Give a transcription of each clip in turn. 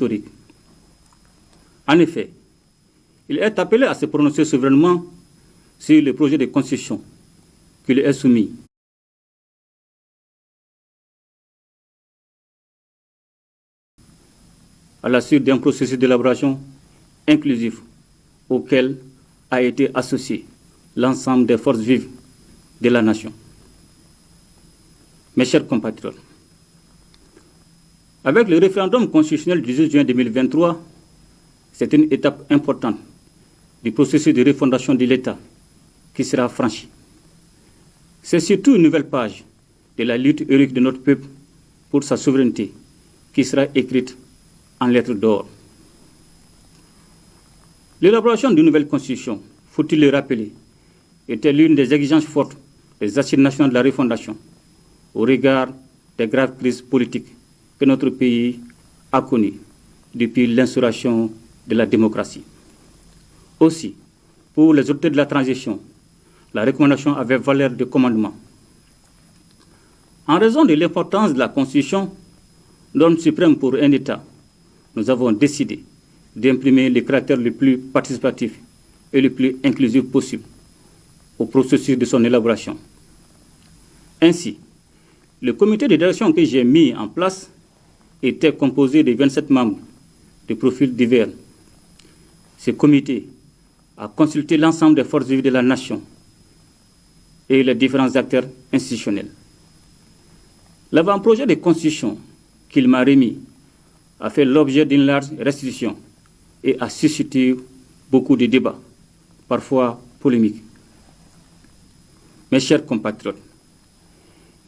historique. En effet, il est appelé à se prononcer souverainement sur le projet de constitution qui lui est soumis. À la suite d'un processus d'élaboration inclusif auquel a été associé l'ensemble des forces vives de la nation. Mes chers compatriotes, avec le référendum constitutionnel du 18 juin 2023, c'est une étape importante du processus de refondation de l'État qui sera franchie. C'est surtout une nouvelle page de la lutte héroïque de notre peuple pour sa souveraineté qui sera écrite en lettres d'or. L'élaboration d'une nouvelle constitution, faut-il le rappeler, était l'une des exigences fortes des assises nationales de la refondation au regard des graves crises politiques que notre pays a connues depuis l'instauration de la démocratie. Aussi, pour les autorités de la transition, la recommandation avait valeur de commandement. En raison de l'importance de la Constitution, norme suprême pour un État, nous avons décidé d'imprimer les caractères les plus participatifs et les plus inclusifs possibles au processus de son élaboration. Ainsi, le comité de direction que j'ai mis en place était composé de 27 membres de profils divers. Ce comité a consulté l'ensemble des forces vives de la nation et les différents acteurs institutionnels. L'avant-projet de constitution qu'il m'a remis a fait l'objet d'une large restitution et a suscité beaucoup de débats, parfois polémiques. Mes chers compatriotes,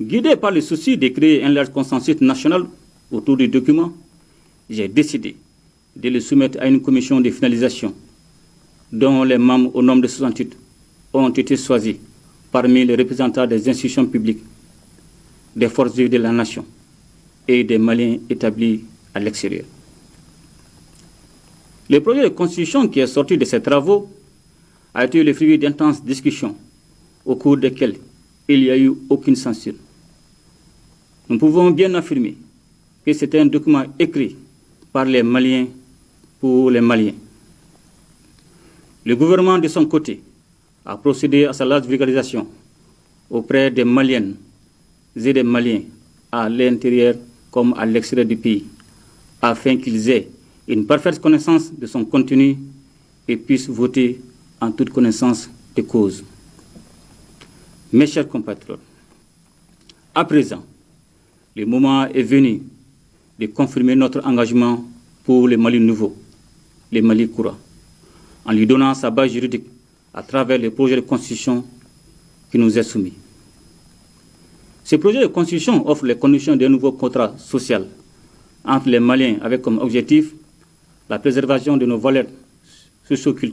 guidé par le souci de créer un large consensus national autour du document, j'ai décidé de le soumettre à une commission de finalisation dont les membres au nombre de 68 ont été choisis parmi les représentants des institutions publiques, des forces vives de la nation et des Maliens établis à l'extérieur. Le projet de constitution qui est sorti de ces travaux a été le fruit d'intenses discussions au cours desquelles il n'y a eu aucune censure. Nous pouvons bien affirmer que c'est un document écrit par les Maliens pour les Maliens. Le gouvernement, de son côté, a procédé à sa large vulgarisation auprès des Maliennes et des Maliens à l'intérieur comme à l'extérieur du pays, afin qu'ils aient une parfaite connaissance de son contenu et puissent voter en toute connaissance de cause. Mes chers compatriotes, à présent, le moment est venu de confirmer notre engagement pour le Mali nouveau, le Mali courant, en lui donnant sa base juridique à travers le projet de constitution qui nous est soumis. Ce projet de constitution offre les conditions d'un nouveau contrat social entre les Maliens avec comme objectif la préservation de nos valeurs socio-culturelles